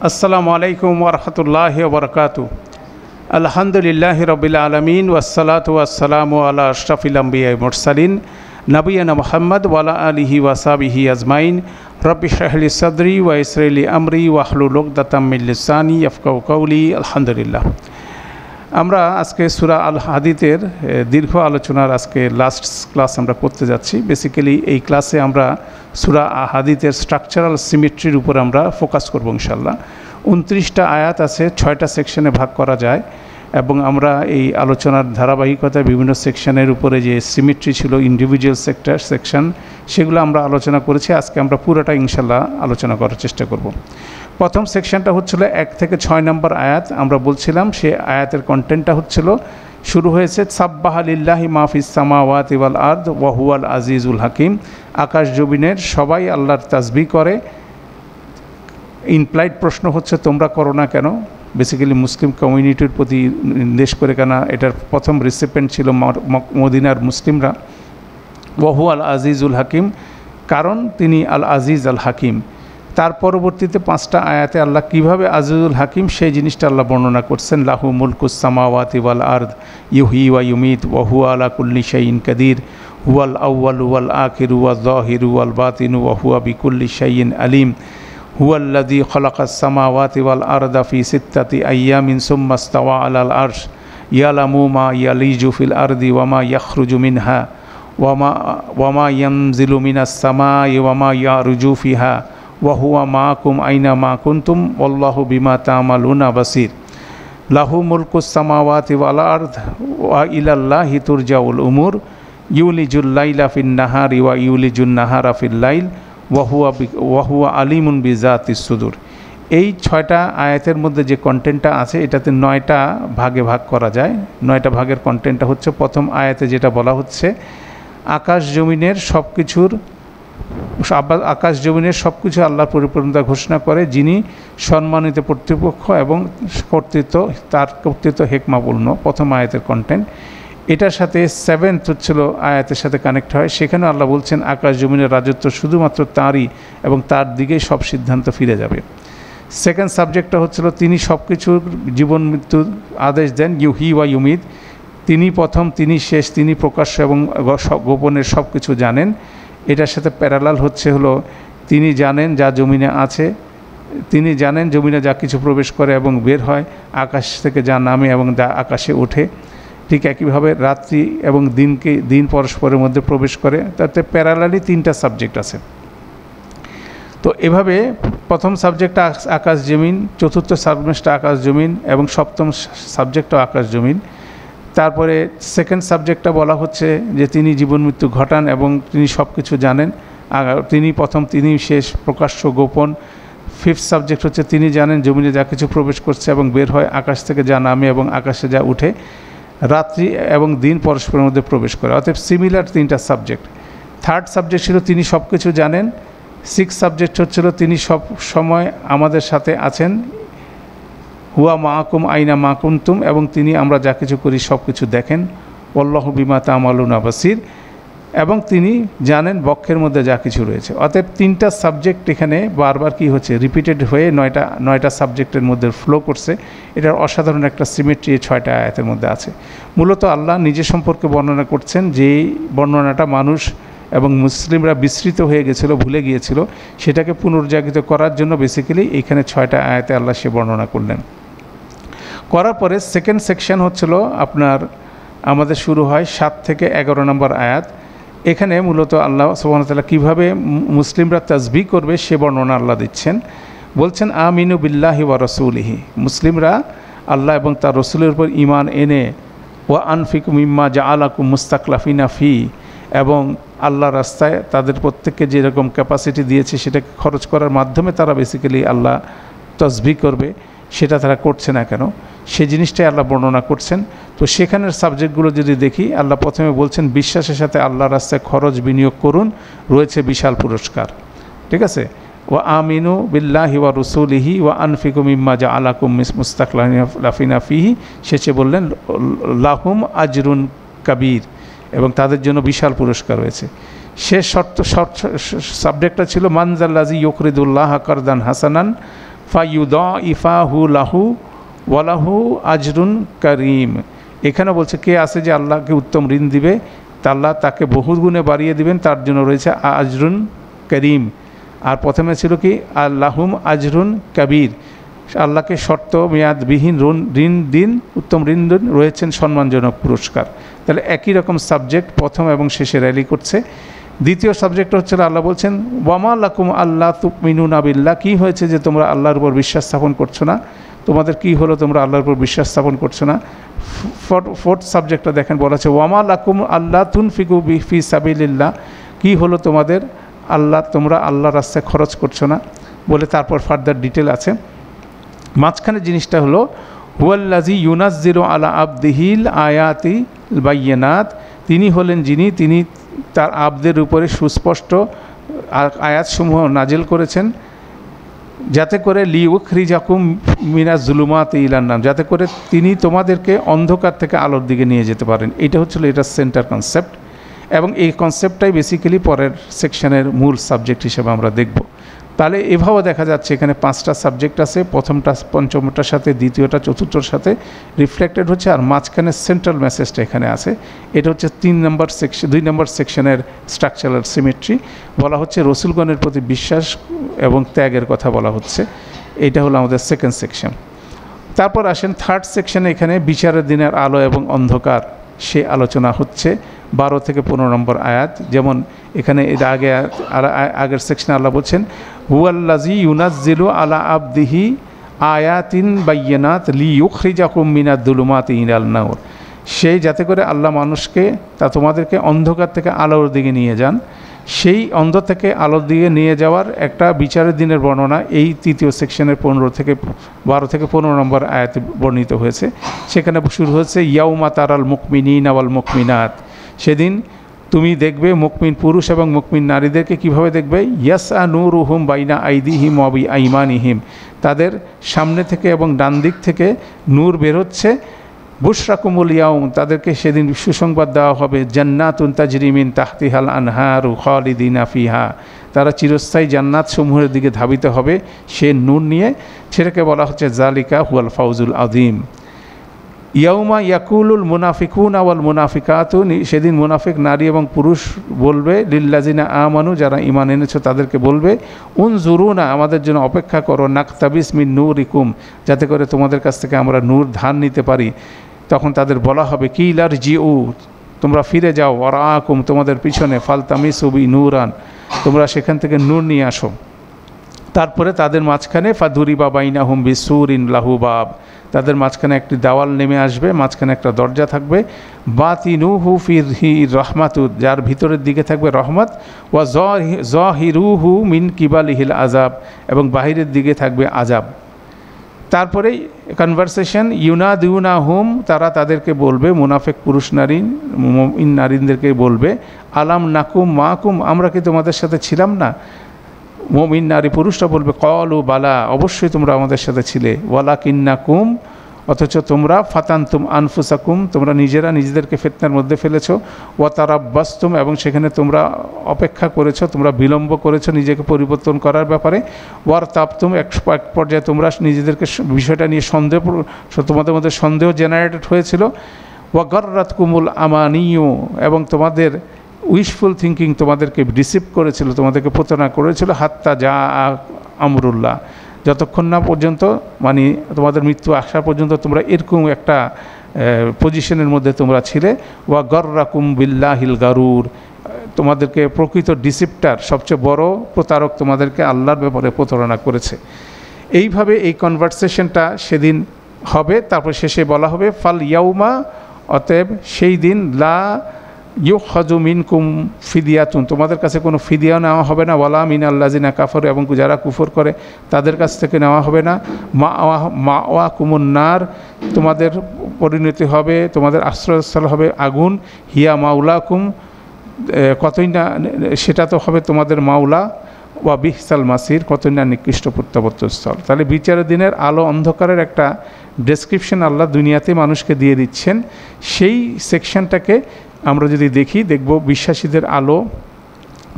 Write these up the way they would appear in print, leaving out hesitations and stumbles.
আসসালামু আলাইকুম ওয়া রাহমাতুল্লাহি ওয়া বারাকাতুহু। আলহামদুলিল্লাহি রাব্বিল আলামিন ওয়াসসালাতু ওয়াসসালামু আলা আশরাফিল আমবিয়া ওয়াল মুরসালিন নবিয়িনা মুহাম্মদ ওয়া আলা আলিহি ওয়া সাহবিহি আজমাইন। রব্বি ইশরাহ লি সাদরি ওয়া ইয়াসসির লি আমরি ওয়াহলুল উকদাতাম মিন লিসানি ইয়াফকাহু কওলি। আলহামদুলিল্লাহ, আমরা আজকে সূরা আল হাদীদের দীর্ঘ আলোচনার আজকে লাস্ট ক্লাস আমরা করতে যাচ্ছি। বেসিক্যালি এই ক্লাসে আমরা সূরা আল হাদীদের স্ট্রাকচারাল সিমেট্রির উপর আমরা ফোকাস করব ইনশাআল্লাহ। 29টা আয়াত আছে, 6টা সেকশনে ভাগ করা যায় এবং আমরা এই আলোচনার ধারাবাহিকতায় বিভিন্ন সেকশনের উপরে যে সিমেট্রি ছিল, ইন্ডিভিজুয়াল সেকশন, সেগুলো আমরা আলোচনা করেছি। আজকে আমরা পুরোটা ইনশাআল্লাহ আলোচনা করার চেষ্টা করব। প্রথম সেকশনটা হচ্ছিল 1 থেকে 6 নম্বর আয়াত। আমরা বলছিলাম সে আয়াতের কন্টেন্টটা হচ্ছিল, শুরু হয়েছে সাব্বাহা লিল্লাহি মা ফিস সামাওয়াতি ওয়াল আরদ ওয়া হুয়াল আজিজুল হাকিম। আকাশ জমিনের সবাই আল্লাহর তাসবিহ করে। ইমপ্লাইড প্রশ্ন হচ্ছে তোমরা করো না কেন? বেসিক্যালি মুসলিম কমিউনিটির প্রতি নির্দেশ করে, কেন এটার প্রথম রিসিপেন্ট ছিল মদিনার মুসলিমরা। ওয়া হুয়াল আজিজুল হাকিম, কারণ তিনি আল আজিজ আল হাকিম। তার পরবর্তীতে 5টা আয়াতে আল্লাহ কিভাবে আজিজুল হাকিম সেই জিনিসটা আল্লাহ বর্ণনা করছেন। লাহু মুলকুস সামাওয়াতি ওয়াল আরদ ইউহি ওয়া ইউমিত ওয়া হুয়া আলা কুল্লি শাইইন কাদির হুয়াল আউয়ালু ওয়াল আখিরু ওয়াল যাহিরু ওয়াল বাতিনু ওয়া হুয়া বিকুল্লি শাইইন আলিম হুয়াল্লাযী খালাকাস সামাওয়াতি ওয়াল আরদা ফি সিত্তাতি আইয়ামিন সুম্মা ইসতাওয়া আলাল আরশ ইয়ালামু মা ইয়ালিজু ফিল আরদি ওয়া মা ইয়াখরুজু মিনহা ওয়া মা ইয়ানজিলু মিনাস সামাই ওয়া মা ইয়ারজু ফিহা ওয়া হুয়া মাআকুম আইনা মা কুনতুম ওয়াল্লাহু বিমা তা'মালুনা বাসীর। লাহু মুলকুস সামাওয়াতি ওয়াল আরদ ওয়া ইলাল্লাহি তুরজাউল উমুর ইউলিজুল লাইলা ফিন নাহারি ওয়া ইউলিজুন নাহারা ফিল লাইল ওয়া হুয়া আলিমুন বিজাতিস সুদূর। এই 6টা আয়াতের মধ্যে যে কন্টেন্টটা আছে এটাতে 9টা ভাগে ভাগ করা যায়। 9টা ভাগের কন্টেন্টটা হচ্ছে, প্রথম আয়াতে যেটা বলা হচ্ছে আকাশ জমিনের সব কিছু আল্লাহর পরিপূর্ণতা ঘোষণা করে, যিনি সম্মানিত কর্তৃপক্ষ এবং তার কর্তৃত্ব হেকমাপূর্ণ। প্রথম আয়াতের কন্টেন্ট এটার সাথে 7th হচ্ছিল আয়াতের সাথে কানেক্ট হয়। সেখানে আল্লাহ বলছেন আকাশ জমিনের রাজত্ব শুধুমাত্র তাঁরই এবং তার দিকেই সব সিদ্ধান্ত ফিরে যাবে। সেকেন্ড সাবজেক্টটা হচ্ছিল তিনি সব কিছুর জীবন মৃত্যুর আদেশ দেন, ইউহি ওয়া ইউমিত। তিনি প্রথম, তিনি শেষ, তিনি প্রকাশ্য এবং গোপনের সব কিছু জানেন। এটার সাথে প্যারালাল হলো তিনি জানেন যা জমিনে আছে, তিনি জানেন জমিনে যা কিছু প্রবেশ করে এবং বের হয়, আকাশ থেকে যা নামে এবং যা আকাশে ওঠে। ঠিক একইভাবে রাত্রি এবং দিন পরস্পরের মধ্যে প্রবেশ করে। তাতে প্যারালালি 3টা সাবজেক্ট আছে। তো এভাবে প্রথম সাবজেক্টটা আকাশ জমিন, চতুর্থ সাবজেক্টটা আকাশ জমিন এবং সপ্তম সাবজেক্টও আকাশ জমিন। তারপরে সেকেন্ড সাবজেক্টটা বলা হচ্ছে যে তিনি জীবন মৃত্যু ঘটান এবং তিনি সব কিছু জানেন। তিনি প্রথম, তিনি শেষ, প্রকাশ্য গোপন। ফিফথ সাবজেক্ট হচ্ছে তিনি জানেন জমিনে যা কিছু প্রবেশ করছে এবং বের হয়, আকাশ থেকে যা নামে এবং আকাশে যা উঠে, রাত্রি এবং দিন পরস্পরের মধ্যে প্রবেশ করে। অতএব সিমিলার 3টা সাবজেক্ট। থার্ড সাবজেক্ট ছিল তিনি সব কিছু জানেন। 6th সাবজেক্ট হচ্ছিল তিনি সব সময় আমাদের সাথে আছেন, হুয়া মাআকুম আইনা মা কুনতুম, এবং তিনি আমরা যা কিছু করি সব কিছু দেখেন, আল্লাহু বিমা তা'মালুনা বাসীর, এবং তিনি জানেন বক্ষের মধ্যে যা কিছু রয়েছে। অতএব 3টা সাবজেক্ট এখানে বারবার কি হচ্ছে, রিপিটেড হয়ে 9টা সাবজেক্টের মধ্যে ফ্লো করছে। এটার অসাধারণ একটা সিমেট্রি 6টা আয়াতের মধ্যে আছে। মূলত আল্লাহ নিজে সম্পর্কে বর্ণনা করছেন, যে বর্ণনাটা মানুষ এবং মুসলিমরা বিস্মৃত হয়ে গেছিল, ভুলে গিয়েছিল, সেটাকে পুনর্জাগৃত করার জন্য বেসিক্যালি এইখানে 6টা আয়াতে আল্লাহ সে বর্ণনা করলেন। করার পরে সেকেন্ড সেকশন হচ্ছিল আপনার আমাদের শুরু হয় 7 থেকে 11 নম্বর আয়াত। এখানে মূলত আল্লাহ সুবহানাহু ওয়া তাআলা কীভাবে মুসলিমরা তাসবিহ করবে সে বর্ণনা আল্লাহ দিচ্ছেন। বলছেন আমিনু বিল্লাহি ওয়া রাসূলিহি, মুসলিমরা আল্লাহ এবং তার রসুলের উপর ঈমান এনে, ওয়া আনফিকু মিম্মা জাআলাকুম মুস্তাখলাফিনা ফি, এবং আল্লাহর রাস্তায় তাদের প্রত্যেককে যেরকম ক্যাপাসিটি দিয়েছে সেটাকে খরচ করার মাধ্যমে তারা বেসিক্যালি আল্লাহ তাসবিহ করবে। সেটা তারা করছে না কেন, সেই জিনিসটাই আল্লাহ বর্ণনা করছেন। তো সেখানের সাবজেক্টগুলো যদি দেখি, আল্লাহ প্রথমে বলছেন বিশ্বাসের সাথে আল্লাহর রাস্তায় খরচ বিনিয়োগ করুন, রয়েছে বিশাল পুরস্কার। ঠিক আছে, ওয়া আমিনু বিল্লাহি ওয়া রাসূলিহি ওয়া আনফিকু মিম্মা জাআলাকুম মুস্তাখলাফিনা ফিহি, শেষে বললেন লাহুম আজরুন কাবীর, এবং তাদের জন্য বিশাল পুরস্কার রয়েছে। শেষ সাবজেক্টটা ছিল মানজাল্লাযী ইউকরিদুল্লাহ কারদান হাসানান ফায়ুদাইফাহু লাহু ওয়ালাহু আজরুন করিম। এখানে বলছে কে আছে যে আল্লাহকে উত্তম ঋণ দিবে, তা আল্লাহ তাকে বহু গুণে বাড়িয়ে দিবেন, তার জন্য রয়েছে আজরুন করিম। আর প্রথমে ছিল কি আল্লাহুম আজরুন কবির, আল্লাহকে শর্ত মেয়াদবিহীন ঋণ দিন, উত্তম ঋণ দিন, রয়েছেন সম্মানজনক পুরস্কার। তাহলে একই রকম সাবজেক্ট প্রথম এবং শেষে র্যালি করছে। দ্বিতীয় সাবজেক্ট হচ্ছে আল্লাহ বলছেন ওয়ামা লাকুম আল্লাহ তুমিনুনা বিল্লাহ, কী হয়েছে যে তোমরা আল্লাহর উপর বিশ্বাস স্থাপন করছো না, তোমাদের কি হলো তোমরা আল্লাহর উপর বিশ্বাস স্থাপন করছো না। ফোর্থ সাবজেক্টটা দেখেন বলা আছে ওয়ামা লাকুম আল্লাহ তুনফিকু ফি সাবিলিল্লাহ, কী হলো তোমাদের তোমরা আল্লাহর রাস্তায় খরচ করছো না বলে তারপর ফার্দার ডিটেল আছে। মাঝখানে জিনিসটা হলো হুয়াল্লাজি ইউনাজ্জিলু আলা আবদিহিল আয়াতি বাইয়িনাত, তিনি হলেন যিনি তার আবদের উপরে সুস্পষ্ট আয়াতসমূহ নাজিল করেছেন, যাতে করে লিউখরিজাকুম মিনাজ জুলুমাতি ইলান নার, যাতে করে তিনি তোমাদেরকে অন্ধকার থেকে আলোর দিকে নিয়ে যেতে পারেন। এটা হচ্ছিল এটার সেন্টার কনসেপ্ট, এবং এই কনসেপ্টটাই বেসিক্যালি পরের সেকশনের মূল সাবজেক্ট হিসেবে আমরা দেখব। তাহলে এভাবে দেখা যাচ্ছে এখানে 5টা সাবজেক্ট আছে, প্রথমটা পঞ্চমটার সাথে, দ্বিতীয়টা চতুর্থর সাথে রিফ্লেক্টেড হচ্ছে, আর মাঝখানে সেন্ট্রাল মেসেজটা এখানে আছে। এটা হচ্ছে 2 নম্বর সেকশনের স্ট্রাকচারাল সিমেট্রি। বলা হচ্ছে রসুলগণের প্রতি বিশ্বাস এবং ত্যাগের কথা বলা হচ্ছে। এটা হলো আমাদের সেকেন্ড সেকশন। তারপর আসেন থার্ড সেকশনে, এখানে বিচারের দিনের আলো এবং অন্ধকার সে আলোচনা হচ্ছে 12 থেকে 15 নম্বর আয়াত। যেমন এখানে এর আগের সেকশনে আল্লাহ বলছেন হুয়াল্লাজি ইউনাজ্জিলু আলা আবদিহি আয়াতিন বাইয়িনাত লিইউখরিজাকুম মিনাদ যুলুমাতি ইলান নূর, সেই যাতে করে আল্লাহ মানুষকে তোমাদেরকে অন্ধকার থেকে আলোর দিকে নিয়ে যান, সেই অন্ধ থেকে আলোর দিকে নিয়ে যাওয়ার একটা বিচারের দিনের বর্ণনা এই তৃতীয় সেকশনের 12 থেকে 15 নম্বর আয়াতে বর্ণিত হয়েছে। সেখানে শুরু হচ্ছে ইয়াউমা তারাল মুকমিনিনা ওয়াল মুকমিনাত, সেদিন তুমি দেখবে মুকমিন পুরুষ এবং মুকমিন নারীদেরকে কিভাবে দেখবে, ইয়াসআ নূরুহুম বাইনা আইদিহিম ওয়া বিআইমানিহিম, তাদের সামনে থেকে এবং ডান দিক থেকে নূর বের হচ্ছে। বুশরাকুমুল ইয়াউম, তাদেরকে সেদিন সুসংবাদ দেওয়া হবে, জান্নাতুন তাজরি মিন তাহতিহাল আনহারু খালিদিনা ফিহা, তারা চিরস্থায়ী জান্নাত সমূহের দিকে ধাবিত হবে সে নূর নিয়ে। সেটাকে বলা হচ্ছে জালিকা হুয়াল ফাউজুল আযীম। ইয়াউমা ইয়াকুলুল মুনাফিকুনা ওয়াল মুনাফিকাতু, সেদিন মুনাফিক নারী এবং পুরুষ বলবে লিল্লাযিনা আমানু, যারা ঈমান এনেছো তাদেরকে বলবে, উনজুরুনা, আমাদের জন্য অপেক্ষা করো, নাকতাবিস মিন নূরিকুম, যাতে করে তোমাদের কাছ থেকে আমরা নূর ধার নিতে পারি। তখন তাদের বলা হবে কিলার জিউ, তোমরা ফিরে যাও, ওয়ারাকুম, তোমাদের পিছনে, ফালতামিসু বি নূরান, তোমরা সেখান থেকে নূর নিয়ে আসো। তারপরে তাদের মাঝখানে ফাদুরিবা বাইনাহুম বিসুরিন লাহু বাব, তাদের মাঝখানে একটি দেওয়াল নেমে আসবে, মাঝখানে একটা দরজা থাকবে, বাতিনুহু ফিহি রহমাতু, যার ভিতরের দিকে থাকবে রহমত, ওয়া যাহিরুহু মিন কিবালিহিল আযাব, এবং বাহিরের দিকে থাকবে আযাব। তারপরেই কনভারসেশন ইউনাদিউনাহুম, তারা তাদেরকে বলবে, মুনাফিক পুরুষ নারীদেরকে বলবে, আলাম নাকুম মাকুম, আমরা কি তোমাদের সাথে ছিলাম না। মুমিন নারী পুরুষরা বলবে ক্বালু বালা, অবশ্যই তোমরা আমাদের সাথে ছিলে, ওয়ালাকিন্নাকুম, অথচ তোমরা ফাতানতুম আনফুসাকুম, তোমরা নিজেদেরকে ফিতনার মধ্যে ফেলেছো, ওয়া তারাব্বাসতুম, এবং সেখানে তোমরা অপেক্ষা করেছো, তোমরা বিলম্ব করেছো নিজেকে পরিবর্তন করার ব্যাপারে, ওয়ার তাপতুম, এক পর্যায়ে তোমরা নিজেদেরকে বিষয়টা নিয়ে তোমাদের মধ্যে সন্দেহ জেনারেটেড হয়েছিল, ওয়া গাররাতকুমুল আমানিয়ু, এবং তোমাদের উইশফুল থিঙ্কিং তোমাদেরকে ডিসিভ করেছিল, তোমাদেরকে প্রতারণা করেছিল, হাত্তা যা আমরুল্লাহ, যতক্ষণ না পর্যন্ত মানে তোমাদের মৃত্যু আসা পর্যন্ত তোমরা এরকম একটা পজিশনের মধ্যে তোমরা ছিলে। ওয়া গররাকুম বিল্লাহিল গারুর, তোমাদেরকে প্রকৃত ডিসিপ্টার, সবচেয়ে বড় প্রতারক তোমাদেরকে আল্লাহর ব্যাপারে প্রতারণা করেছে। এইভাবে এই কনভারসেশনটা সেদিন হবে। তারপর শেষে বলা হবে ফাল ইয়াউমা, অতএব সেই দিন, লা ইউখাযু মিনকুম ফিদিয়াতুন, তোমাদের কাছে কোনো ফিদিয়া নেওয়া হবে না, ওয়ালা মিনাল্লাযিনা কাফারু, এবং যারা কুফর করে তাদের কাছ থেকে নেওয়া হবে না, মাওয়াকুমুন নার, তোমাদের পরিণতি হবে, তোমাদের আশ্রয়স্থল হবে আগুন, হিয়া মাওলাকুম, কতই না সেটা তো হবে তোমাদের মাওলা, ওয়া বিহসাল মাসির, কতই না নিকৃষ্ট প্রত্যাবর্তনস্থল। তাহলে বিচারের দিনের আলো অন্ধকারের একটা ডেসক্রিপশন আল্লাহ দুনিয়াতে মানুষকে দিয়ে দিচ্ছেন। সেই সেকশনটাকে আমরা যদি দেখব বিশ্বাসীদের আলো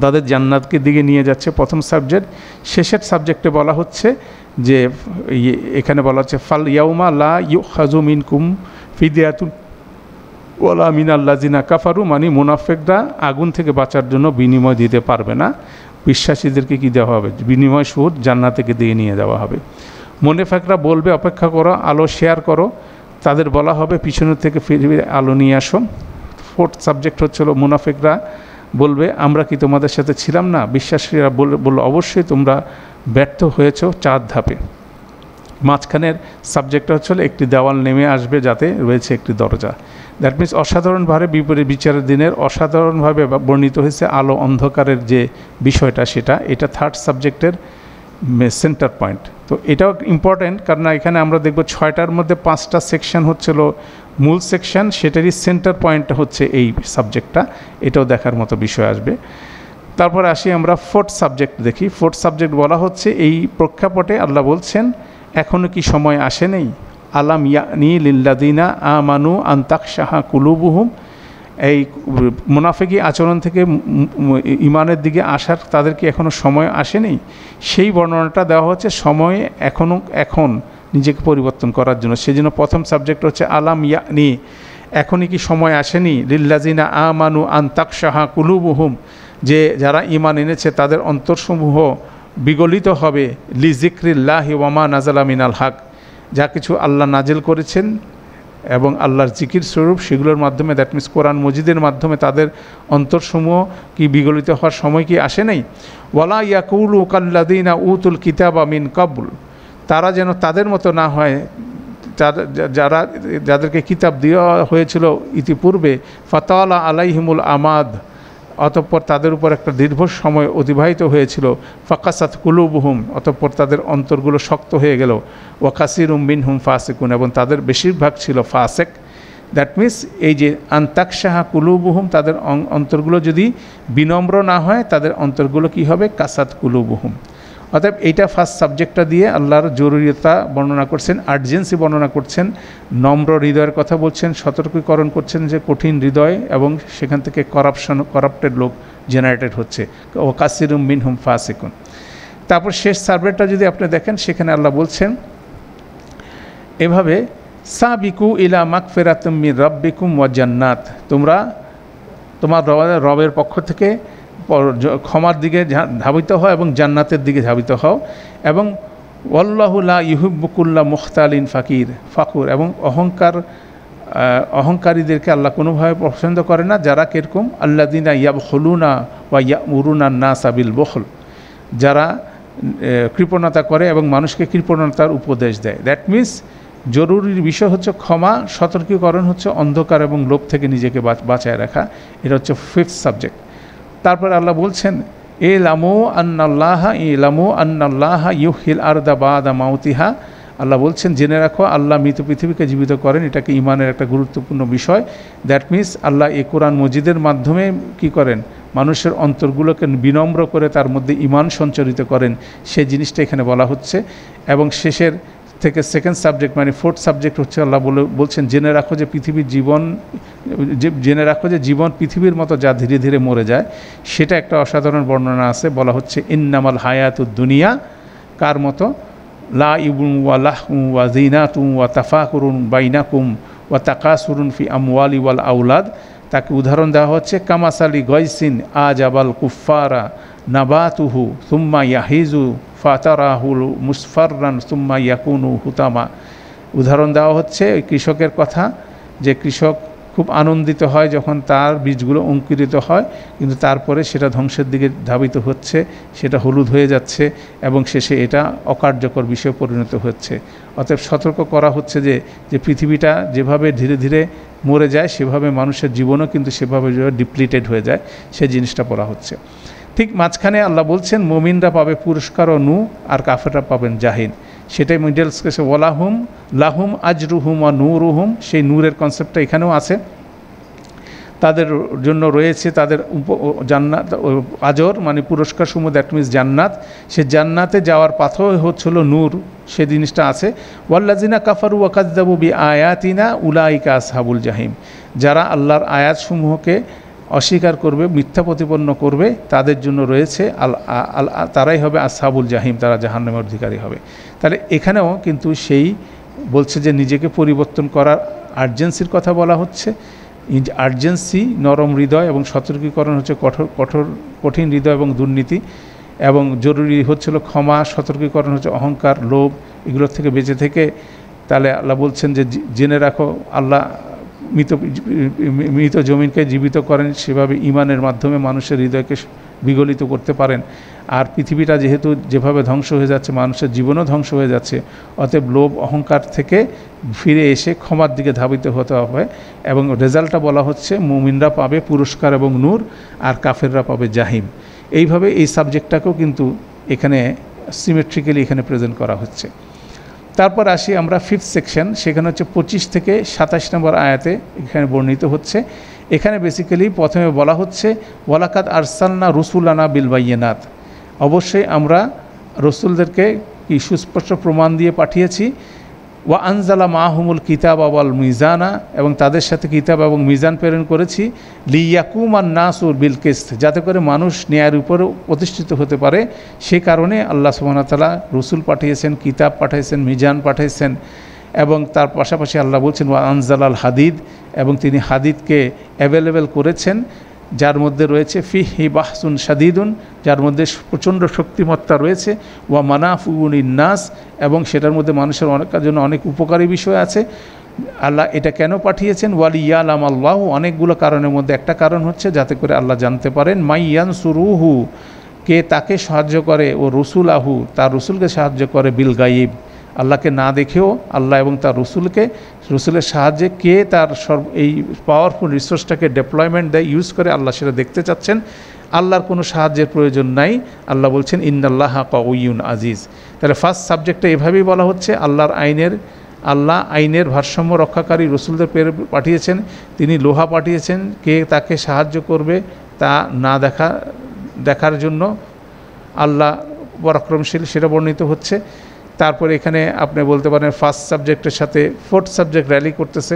তাদের জান্নাতকে দিকে নিয়ে যাচ্ছে, প্রথম সাবজেক্ট। শেষের সাবজেক্টে বলা হচ্ছে যে এখানে বলা হচ্ছে ফাল ইয়াউমা লা ইউখাযু মিনকুম ফিদিয়াতুন ওয়ালা মিনাল্লাযিনা কাফারু, মানে মুনাফিকরা আগুন থেকে বাঁচার জন্য বিনিময় দিতে পারবে না, বিশ্বাসীদেরকে কি দেওয়া হবে? বিনিময় সুদ জান্নাতে দিয়ে নিয়ে যাওয়া হবে। মুনাফিকরা বলবে অপেক্ষা করো, আলো শেয়ার করো, তাদের বলা হবে পিছনের থেকে ফিরে আলো নিয়ে আসো। ফোর্থ সাবজেক্ট হচ্ছিল মুনাফিকরা বলবে আমরা কি তোমাদের সাথে ছিলাম না? বিশ্বাসীরা বলল অবশ্যই তোমরা ব্যর্থ হয়েছো 4 ধাপে। মাঝখানের সাবজেক্টটা হচ্ছিল একটি দেওয়াল নেমে আসবে যাতে রয়েছে একটি দরজা। দ্যাট মিনস অসাধারণভাবে বিপরীত বিচারের দিনের অসাধারণভাবে বর্ণিত হয়েছে আলো অন্ধকারের যে বিষয়টা, এটা থার্ড সাবজেক্টের সেন্টার পয়েন্ট। তো এটাও ইম্পর্ট্যান্ট, কারণ এখানে আমরা দেখব 6টার মধ্যে 5টা সেকশন হচ্ছিল মূল সেকশন, সেটারই সেন্টার পয়েন্টটা হচ্ছে এই সাবজেক্টটা, এটাও দেখার মতো বিষয় আসবে। তারপর আসি আমরা ফোর্থ সাবজেক্ট দেখি। ফোর্থ সাবজেক্ট বলা হচ্ছে এই প্রেক্ষাপটে আল্লাহ বলছেন এখনও কি সময় আসে নেই? আলাম ইয়ানি লিল্লাযিনা আমানু আন তাখশাহা কুলুবুহুম, এই মুনাফিকি আচরণ থেকে ইমানের দিকে আসার তাদের কি এখনও সময় আসেনি? সেই বর্ণনাটা দেওয়া হচ্ছে সময় এখন নিজেকে পরিবর্তন করার জন্য। সেই জন্য প্রথম সাবজেক্ট হচ্ছে আলাম ইয়ানি, এখনই কি সময় আসেনি? লিল্লাযিনা আমানু আন তাখশাহা কুলুবুহুম, যে যারা ঈমান এনেছে তাদের অন্তরসমূহ বিগলিত হবে লিযিকরিল্লাহি ওয়া মা নাযালা মিনাল হক, যা কিছু আল্লাহ নাজিল করেছেন এবং আল্লাহর জিকির স্বরূপ সেগুলোর মাধ্যমে, দ্যাট মিনস কোরআন মজিদের মাধ্যমে তাদের অন্তরসমূহ কি বিগলিত হওয়ার সময় কি আসে নাই? ওয়ালা ইয়াকুলু কাল্লাযিনা উতুল কিতাবা মিন কাবল, তারা যেন তাদের মতো না হয় যাদেরকে কিতাব দেওয়া হয়েছিল ইতিপূর্বে, ফাতালা আলাইহিমুল আমাদ, অতঃপর তাদের উপর একটা দীর্ঘ সময় অতিবাহিত হয়েছিল, ফাকাসাত কুলুবুহুম, অতঃপর তাদের অন্তরগুলো শক্ত হয়ে গেল, ওয়া কাসীরুম মিনহুম ফাসিকুন, এবং তাদের বেশিরভাগ ছিল ফাসেক। দ্যাট মিনস এই যে আন্তাকশাহা কুলুবুহুম, তাদের অন্তরগুলো যদি বিনম্র না হয় তাদের অন্তরগুলো কি হবে? কাসাত কুলুবুহুম। অতএব এইটা ফার্স্ট সাবজেক্টটা দিয়ে আল্লাহর জরুরিতা বর্ণনা করছেন, আর্জেন্সি বর্ণনা করছেন, নম্র হৃদয়ের কথা বলছেন, সতর্কীকরণ করছেন যে কঠিন হৃদয় এবং সেখান থেকে করাপ্টেড লোক জেনারেটেড হচ্ছে, ও কাসিরুম মিনহুম ফাসিকুন। তারপর শেষ সাবজেক্টটা যদি আপনি দেখেন, সেখানে আল্লাহ বলছেন এভাবে সাবিকু ইলা মাগফিরাতুম মির রাব্বিকুম ওয়া জান্নাত, তোমরা তোমার রবের পক্ষ থেকে ক্ষমার দিকে ধাবিত হও এবং জান্নাতের দিকে ধাবিত হও, এবং ওয়াল্লাহু লা ইউহিব্বু কুল্লা মুখতালিন ফাকুর, এবং অহংকারীদেরকে আল্লাহ কোনোভাবে পছন্দ করে না, যারা কিরকম আল্লাযিনা ইয়াবখুলুনা ওয়া ইয়ামুরুনা নাসা বিল বুখল, যারা কৃপণতা করে এবং মানুষকে কৃপণতার উপদেশ দেয়। দ্যাট মিনস জরুরি বিষয় হচ্ছে ক্ষমা, সতর্কীকরণ হচ্ছে অন্ধকার এবং লোভ থেকে নিজেকে বাঁচায় রাখা। এটা হচ্ছে ফিফথ সাবজেক্ট। তারপর আল্লাহ বলছেন ইলামু আন্নাল্লাহা ইউহিল আরদা বাদা মাউতিহা, আল্লাহ বলছেন জেনে রাখো আল্লাহ মৃত পৃথিবীকে জীবিত করেন, এটাকে ইমানের একটা গুরুত্বপূর্ণ বিষয়। দ্যাট মিনস আল্লাহ এই কোরআন মজিদের মাধ্যমে কি করেন? মানুষের অন্তরগুলোকে বিনম্র করে তার মধ্যে ইমান সঞ্চারিত করেন, সেই জিনিসটা এখানে বলা হচ্ছে। এবং শেষের থেকে সেকেন্ড সাবজেক্ট মানে ফোর্থ সাবজেক্ট হচ্ছে আল্লাহ বলছেন জেনে রাখো যে জীবন পৃথিবীর মতো যা ধীরে ধীরে মরে যায়, সেটা একটা অসাধারণ বর্ণনা আছে। বলা হচ্ছে ইন্নামাল হায়াতুদ দুনিয়া, কার মতো? লা ইবুন ওয়া লাহু ওয়া যিনাতুন ওয়া তাফাকুরুন বাইনাকুম ওয়া তাকাসুরুন ফি আমওয়ালি ওয়াল আওলাদ, তাকে উদাহরণ দেওয়া হচ্ছে কামাসালি গয়সিন আজাবাল কুফারা নাবাতুহু সুম্মা ইয়াহিজু ফাতারাহুল মুসফাররান সুম্মা ইয়াকুনু হুতামা। উদাহরণ দেওয়া হচ্ছে ওই কৃষকের কথা, যে কৃষক খুব আনন্দিত হয় যখন তার বীজগুলো অঙ্কুরিত হয়, কিন্তু তারপরে সেটা ধ্বংসের দিকে ধাবিত হচ্ছে, সেটা হলুদ হয়ে যাচ্ছে এবং শেষে এটা অকার্যকর বিষয়ে পরিণত হচ্ছে। অতএব সতর্ক করা হচ্ছে যে পৃথিবীটা যেভাবে ধীরে ধীরে মরে যায়, সেভাবে মানুষের জীবনও কিন্তু সেভাবে ডিপ্লিটেড হয়ে যায়, সেই জিনিসটা বলা হচ্ছে। ঠিক মাঝখানে আল্লাহ বলছেন মুমিনরা পাবে পুরস্কার ও নূর, আর কাফেররা পাবেন জাহিন। সেটাই মিডল স্কেসে ওয়ালাহুম লাহুম আজরুহুম ওয়া নূরুহুম, সেই নূরের কনসেপ্টটা এখানেও আছে। তাদের জন্য রয়েছে তাদের জান্নাত, আজর মানে পুরস্কার সমূহ, দ্যাট মিনস জান্নাত। সে জান্নাতে যাওয়ার পাথর হচ্ছিল নূর, সে জিনিসটা আছে। ওয়াল্লাযিনা কাফারু ওয়া কাযযাবু বিআয়াতিনা উলাইকা আসহাবুল জাহিম, যারা আল্লাহর আয়াতসমূহকে অস্বীকার করবে, মিথ্যা প্রতিপন্ন করবে, তাদের জন্য রয়েছে তারাই হবে আসহাবুল জাহিম, তারা জাহান্নামের অধিকারী হবে। তাহলে এখানেও কিন্তু সেই বলছে যে নিজেকে পরিবর্তন করার আর্জেন্সির কথা বলা হচ্ছে। আর্জেন্সি, নরম হৃদয় এবং সতর্কীকরণ হচ্ছে কঠিন হৃদয় এবং দুর্নীতি, এবং জরুরি হচ্ছিল ক্ষমা, সতর্কীকরণ হচ্ছে অহংকার, লোভ, এগুলোর থেকে বেঁচে থেকে। তাহলে আল্লাহ বলছেন যে জেনে রাখো আল্লাহ মৃত জমিনকে জীবিত করেন, সেভাবে ঈমানের মাধ্যমে মানুষের হৃদয়কে বিগলিত করতে পারেন। আর পৃথিবীটা যেহেতু যেভাবে ধ্বংস হয়ে যাচ্ছে, মানুষের জীবনও ধ্বংস হয়ে যাচ্ছে, অতএব লোভ অহংকার থেকে ফিরে এসে ক্ষমার দিকে ধাবিত হতে হবে। এবং রেজাল্টটা বলা হচ্ছে মুমিনরা পাবে পুরস্কার এবং নূর, আর কাফেররা পাবে জাহিম। এইভাবে এই সাবজেক্টটাকেও কিন্তু এখানে সিমেট্রিক্যালি এখানে প্রেজেন্ট করা হচ্ছে। তারপর আসি আমরা ফিফথ সেকশন, সেখানে হচ্ছে 25 থেকে 27 নম্বর আয়াতে এখানে বর্ণিত হচ্ছে। এখানে বেসিক্যালি প্রথমে বলা হচ্ছে ওয়ালাকাদ আরসালনা রুসুলানা বিল বাইয়িনাত, অবশ্যই আমরা রসুলদেরকে কি সুস্পষ্ট প্রমাণ দিয়ে পাঠিয়েছি। ওয়া আনজালা মাহুমুল কিতাব ওয়াল মিজানা, এবং তাদের সাথে কিতাব এবং মিজান প্রেরণ করেছি। লিয়াকুমান নাসু বিল কিসত, যাতে করে মানুষ ন্যায়ের উপরে প্রতিষ্ঠিত হতে পারে। সেই কারণে আল্লাহ সুবহানাহু ওয়া তাআলা রসুল পাঠিয়েছেন, কিতাব পাঠিয়েছেন, মিজান পাঠিয়েছেন। এবং তার পাশাপাশি আল্লাহ বলছেন ওয়া আনজালাল হাদিদ, এবং তিনি হাদিদকে অ্যাভেলেবেল করেছেন, যার মধ্যে রয়েছে ফিহি বাহসুন শাদীদুন, যার মধ্যে প্রচণ্ড শক্তিমত্তা রয়েছে। ওয়া মানাফুউন নাস, এবং সেটার মধ্যে মানুষের জন্য অনেক উপকারী বিষয় আছে। আল্লাহ এটা কেন পাঠিয়েছেন? ওয়ালিয়ালাম আল্লাহ, অনেকগুলো কারণের মধ্যে একটা কারণ হচ্ছে যাতে করে আল্লাহ জানতে পারেন মাইয়ানসুরুহু, কে তাকে সাহায্য করে, ও রসুলাহু, তার রসুলকে সাহায্য করে, বিল গাইব, আল্লাহকে না দেখেও আল্লাহ এবং তার রসুলের সাহায্যে কে তার এই পাওয়ারফুল রিসোর্সটাকে ডেপ্লয়মেন্ট দেয়, ইউজ করে, আল্লাহ সেটা দেখতে চাচ্ছেন। আল্লাহর কোনো সাহায্যের প্রয়োজন নাই। আল্লাহ বলছেন ইন্নাল্লাহা কাউইয়ুন আজিজ। তাহলে ফার্স্ট সাবজেক্টটা এভাবেই বলা হচ্ছে, আল্লাহ আইনের ভারসাম্য রক্ষাকারী রসুলদের পাঠিয়েছেন, তিনি লোহা পাঠিয়েছেন, কে তাকে সাহায্য করবে তা না দেখার জন্য আল্লাহ পরাক্রমশীল, সেটা বর্ণিত হচ্ছে। তারপরে এখানে আপনি বলতে পারেন ফার্স্ট সাবজেক্টের সাথে ফোর্থ সাবজেক্ট র্যালি করতেছে।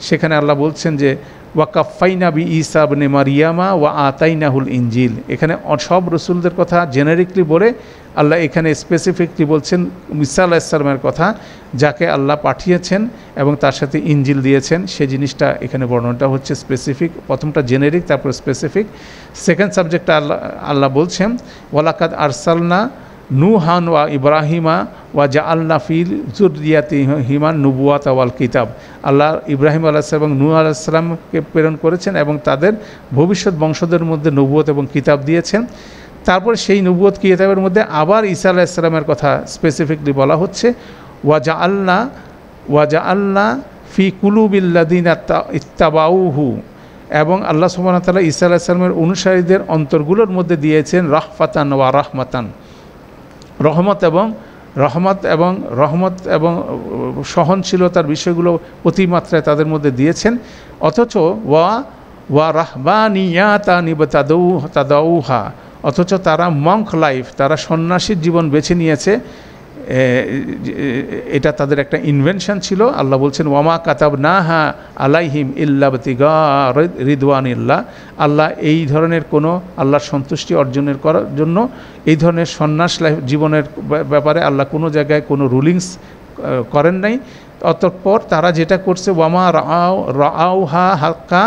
সেখানে আল্লাহ বলছেন যে ওয়াকাফাইনা বি ঈসা ইবনে মারিয়ামা ওয়া আতাইনাহুল ইনজিল, এখানে সব রসুলদের কথা জেনারিকলি বলে আল্লাহ এখানে স্পেসিফিকলি বলছেন ঈসা আলাইহিস সালামের কথা, যাকে আল্লাহ পাঠিয়েছেন এবং তার সাথে ইনজিল দিয়েছেন। সেই জিনিসটা এখানে বর্ণনাটা হচ্ছে স্পেসিফিক, প্রথমটা জেনারিক, তারপর স্পেসিফিক। সেকেন্ড সাবজেক্টটা আল্লাহ বলছেন ওয়ালাকাদ আরসালনা নূহান ওয়া ইব্রাহিমা ওয়া জাআলনা ফিল যুররিয়াতিহিমা নুবুওয়াতা ওয়াল কিতাব, আল্লাহ ইব্রাহিম আলাইহিস সালাম এবং নূহ আলাইহিস সালামকে প্রেরণ করেছেন এবং তাদের ভবিষ্যৎ বংশধরের মধ্যে নবুয়ত এবং কিতাব দিয়েছেন। তারপর সেই নবুয়ত কিতাবের মধ্যে আবার ঈসা আলাইহিস সালামের কথা স্পেসিফিকলি বলা হচ্ছে ওয়া জাআলনা ফি কুলুবিল্লাযিনা ইত্তাবাউহু, এবং আল্লাহ সুবহানাহু ওয়া তাআলা ঈসা আলাইহিস সালামের অনুসারীদের অন্তরগুলোর মধ্যে দিয়েছেন রাহফাতান ওয়া রাহমাতান, রহমত এবং সহনশীলতার বিষয়গুলো অতিমাত্রায় তাদের মধ্যে দিয়েছেন। অথচ ওয়া রাহবানিয়াতান ইবতাদাউহা, অথচ তারা মঙ্ক লাইফ, তারা সন্ন্যাসীর জীবন বেছে নিয়েছে, এটা তাদের একটা ইনভেনশন ছিল। আল্লাহ বলছেন ওয়ামা কাতাবনাহা আলাইহিম ইল্লা ইবতিগা রিদওয়ানিল্লাহ, আল্লাহ এই ধরনের কোনো আল্লাহর সন্তুষ্টি অর্জনের করার জন্য এই ধরনের সন্ন্যাস লাইফ জীবনের ব্যাপারে আল্লাহ কোনো জায়গায় কোনো রুলিংস করেন নাই। অতঃপর তারা যেটা করছে ওয়ামা রাআউহা হাক্কা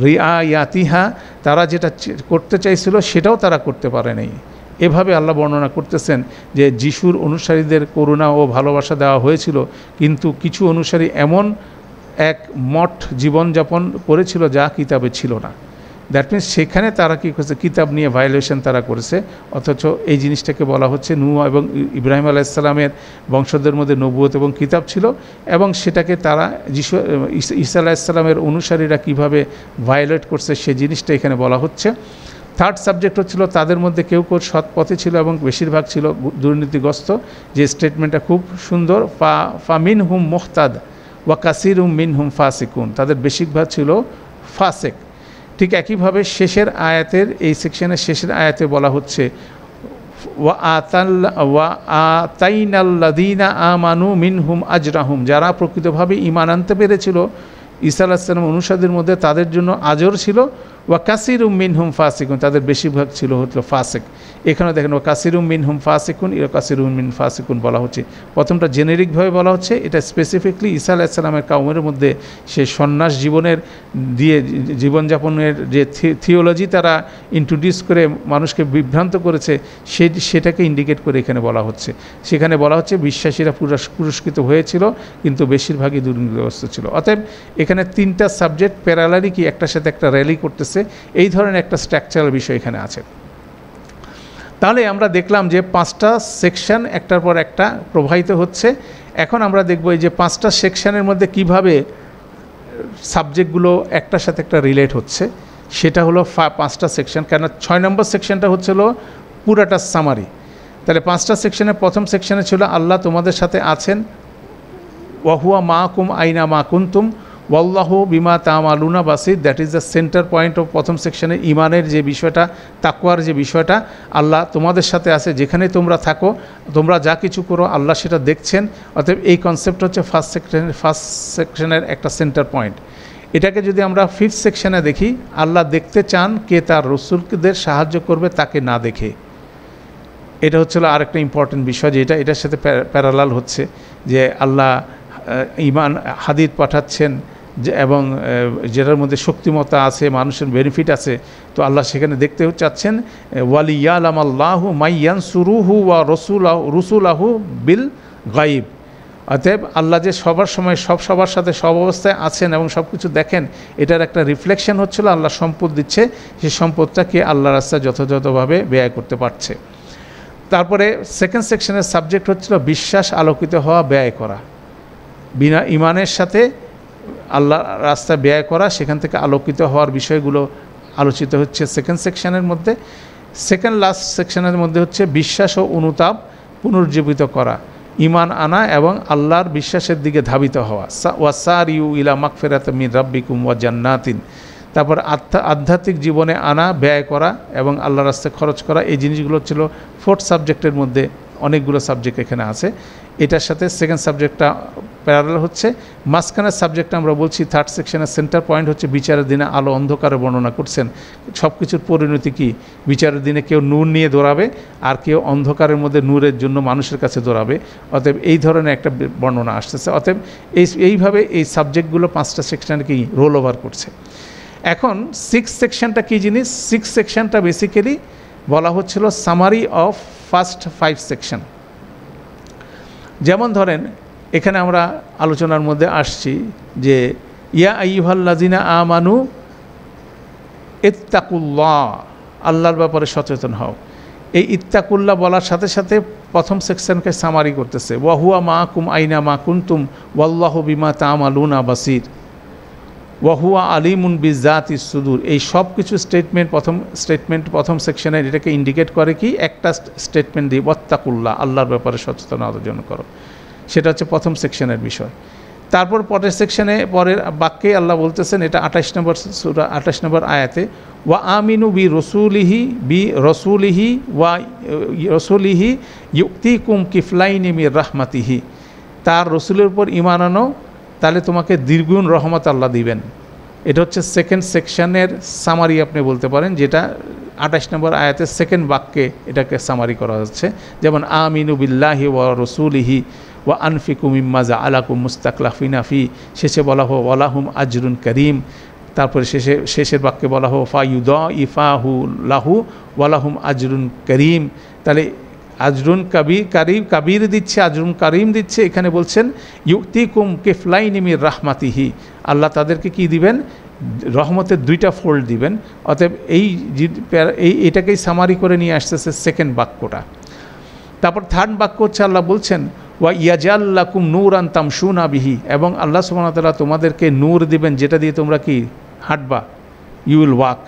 রিআয়াতিহা, তারা যেটা করতে চাইছিল সেটাও তারা করতে পারে নাই। এভাবে আল্লাহ বর্ণনা করতেছেন যে যিশুর অনুসারীদের করুণা ও ভালোবাসা দেওয়া হয়েছিল, কিন্তু কিছু অনুসারী এমন এক মঠ জীবনযাপন করেছিল যা কিতাবে ছিল না। দ্যাট মিনস সেখানে তারা কী করেছে, কিতাব নিয়ে ভায়োলেশন তারা করেছে। অথচ এই জিনিসটাকে বলা হচ্ছে নূহ এবং ইব্রাহিম আলাইহিস সালামের বংশধরদের মধ্যে নবুয়ত এবং কিতাব ছিল, এবং সেটাকে তারা ঈসা আলাইহিস সালামের অনুসারীরা কীভাবে ভায়োলেট করছে সেই জিনিসটা এখানে বলা হচ্ছে। থার্ড সাবজেক্ট হচ্ছিল তাদের মধ্যে কেউ কেউ সৎ পথে ছিল এবং বেশিরভাগ ছিল দুর্নীতিগ্রস্ত, যে স্টেটমেন্টটা খুব সুন্দর, ফা মিনহুম মুহতাদ ওয়া কাসিরুম মিনহুম ফাসিকুন, তাদের বেশিরভাগ ছিল ফাসেক। ঠিক একইভাবে শেষের আয়াতের এই সেকশনের শেষের আয়াতে বলা হচ্ছে ওয়া আতাইনাল্লাযীনা আমানু মিনহুম আজরাহুম, যারা প্রকৃতভাবে ঈমান আনতে পেরেছিল ঈসা আলাইহিস সালাম অনুসারীদের মধ্যে তাদের জন্য আজর ছিল। ওয়া কাসিরুম মিনহুম ফাসিকুন, তাদের বেশিরভাগ ছিল হলো ফাসিক। এখানে দেখেন ওয়া কাসিরুম মিনহুম ফাসিকুন, ইয়া কাসিরুম মিন ফাসিকুন বলা হচ্ছে। প্রথমটা জেনেরিকভাবে বলা হচ্ছে, এটা স্পেসিফিকলি ঈসা আলাইহিস সালামের কওমের মধ্যে সে সন্ন্যাস জীবনের দিয়ে জীবনযাপনের যে থিওলজি তারা ইন্ট্রোডিউস করে মানুষকে বিভ্রান্ত করেছে, সেটাকে ইন্ডিকেট করে এখানে বলা হচ্ছে। সেখানে বলা হচ্ছে বিশ্বাসীরা পুরস্কৃত হয়েছিল, কিন্তু বেশিরভাগই দুর্নীতিগ্রস্ত ছিল। অতএব এখানে তিনটা সাবজেক্ট প্যারালালি কি একটার সাথে একটা র্যালি করতেছে, এই ধরনের একটা স্ট্রাকচারাল বিষয় এখানে আছে। তাহলে আমরা দেখলাম যে 5টা সেকশন একটার পর একটা প্রবাহিত হচ্ছে। এখন আমরা দেখব এই যে 5টা সেকশনের মধ্যে কিভাবে সাবজেক্টগুলো একটার সাথে একটা রিলেট হচ্ছে, সেটা হলো 5টা সেকশন। কেন 6 নম্বর সেকশনটা হচ্ছিল পুরাটা সামারি। তাহলে 5টা সেকশনের প্রথম সেকশনে ছিল আল্লাহ তোমাদের সাথে আছেন, ওয়াহুয়া মাকুম আইনা মা কুনতুম ওয়াল্লাহু বিমা তামালুনা বাসির। That is the centre point of প্রথম সেকশনে ইমানের যে বিষয়টা, তাকওয়ার যে বিষয়টা, আল্লাহ তোমাদের সাথে আছে, যেখানে তোমরা থাকো, তোমরা যা কিছু করো আল্লাহ সেটা দেখছেন। অতএব এই কনসেপ্ট হচ্ছে ফার্স্ট সেকশনের একটা সেন্টার পয়েন্ট। এটাকে যদি আমরা 5th সেকশনে দেখি, আল্লাহ দেখতে চান কে তার রসুলদের সাহায্য করবে তাকে না দেখে। এটা হচ্ছিল আরেকটা ইম্পর্টেন্ট বিষয়, যে এটার সাথে প্যারালাল হচ্ছে, যে আল্লাহ ইমান হাদিদ পাঠাচ্ছেন যে, এবং যেটার মধ্যে শক্তিমত্তা আছে, মানুষের বেনিফিট আছে, তো আল্লাহ সেখানে দেখতে চাচ্ছেন ওয়ালিয়ালাম আল্লাহু মাইয়ানসুরুহু ওয়া রসুলাহু বিল গাইব। অতএব আল্লাহ যে সবার সময় সবার সাথে সব অবস্থায় আছেন এবং সব কিছু দেখেন, এটার একটা রিফ্লেকশন হচ্ছিল আল্লাহ সম্পদ দিচ্ছে, সেই সম্পদটাকে আল্লাহ রাস্তায় যথাযথভাবে ব্যয় করতে পারছে। তারপরে সেকেন্ড সেকশনের সাবজেক্ট হচ্ছিল বিশ্বাস আলোকিত হওয়া, ব্যয় করা, বিনা ইমানের সাথে আল্লাহ রাস্তায় ব্যয় করা, সেখান থেকে আলোকিত হওয়ার বিষয়গুলো আলোচিত হচ্ছে সেকেন্ড সেকশনের মধ্যে। সেকেন্ড লাস্ট সেকশনের মধ্যে হচ্ছে বিশ্বাস ও অনুতাপ পুনর্জীবিত করা, ইমান আনা এবং আল্লাহর বিশ্বাসের দিকে ধাবিত হওয়া। ওয়াসারিউ ইলা মাগফিরাত মিন রাব্বিকুম ওয়া জান্নাতিন। তারপর আধ্যাত্মিক জীবনে আনা, ব্যয় করা এবং আল্লাহর রাস্তায় খরচ করা, এই জিনিসগুলো ছিল 4th সাবজেক্টের মধ্যে। অনেকগুলো সাবজেক্ট এখানে আছে, এটার সাথে সেকেন্ড সাবজেক্টটা প্যারালাল হচ্ছে। মাঝখানের সাবজেক্টটা আমরা বলছি 3rd সেকশনের সেন্টার পয়েন্ট হচ্ছে বিচারের দিনে আলো অন্ধকারে বর্ণনা করছেন। সব কিছুর পরিণতি কী, বিচারের দিনে কেউ নূর নিয়ে দৌড়াবে আর কেউ অন্ধকারের মধ্যে নূরের জন্য মানুষের কাছে দৌড়াবে। অতএব এই ধরনের একটা বর্ণনা আসতেছে। অতএব এইভাবে এই সাবজেক্টগুলো 5টা সেকশনে কি রোল ওভার করছে। এখন 6th সেকশনটা কী জিনিস? 6th সেকশনটা বেসিক্যালি বলা হচ্ছিল সামারি অফ ফার্স্ট 5 সেকশন। যেমন ধরেন এখানে আমরা আলোচনার মধ্যে আসছি যে ইয়া আইয়ুহাল্লাযিনা আমানু ইত্তাকুল্লাহ, আল্লাহর ব্যাপারে সচেতন হও। এই ইত্তাকুল্লাহ বলার সাথে সাথে প্রথম সেকশনকে সামারি করতেছে, ওয়াহুয়া মাকুম আইনা মা কুনতুম ওয়াল্লাহু বিমা তামালুনা বাসির ওয়াহুয়া আলিমুন বিজাতিস সুদূর। এই সব কিছু স্টেটমেন্ট প্রথম সেকশনে এটাকে ইন্ডিকেট করে কি, একটা স্টেটমেন্ট দিয়ে ওয়াত্তাকুল্লাহ, আল্লাহর ব্যাপারে সচেতন অর্জন করো, সেটা হচ্ছে প্রথম সেকশনের বিষয়। তারপর পরের সেকশনে পরের বাক্যে আল্লাহ বলতেছেন, এটা 28 নম্বর সূরা 28 নম্বর আয়াতে, ওয়া আমিনু বি রসুলিহি ইউতিকুম কিফলাইনি মির রাহমাতিহি। তার রসুলের উপর ঈমান আনো, তাহলে তোমাকে দ্বিগুণ রহমত আল্লাহ দিবেন। এটা হচ্ছে সেকেন্ড সেকশনের সামারি আপনি বলতে পারেন, যেটা 28 নম্বর আয়াতের সেকেন্ড বাক্যে এটাকে সামারি করা হচ্ছে। যেমন আমিনু বিল্লাহি ওয়া রসুলিহি ওয়া আনফিকু মিম্মা জাআলাকুম মুস্তাখলাফিনা ফি, শেষে বলা হো ওয়ালাহুম আজরুন করিম। তারপরে শেষের বাক্যে বলা হো ফায়ুদাইফাহু লাহু ওয়ালাহুম আজরুন করিম। তাহলে আজরুন কাবির দিচ্ছে, আজরুন কারিম দিচ্ছে। এখানে বলছেন ইউতিকুম কিফলাইনি মির রাহমাতিহি, আল্লাহ তাদেরকে কি দিবেন, রহমতের 2টা ফোল্ড দিবেন। অতএব এটাকেই সামারি করে নিয়ে আসতেছে সেকেন্ড বাক্যটা। তারপর থার্ড বাক্য হচ্ছে আল্লাহ বলছেন ওয়া ইয়াজাল্লাকুম নূরান তামশুনা বিহি, এবং আল্লাহ সুবহানাহু ওয়া তাআলা তোমাদেরকে নূর দিবেন যেটা দিয়ে তোমরা কি হাঁটবা, ইউ উইল ওয়াক।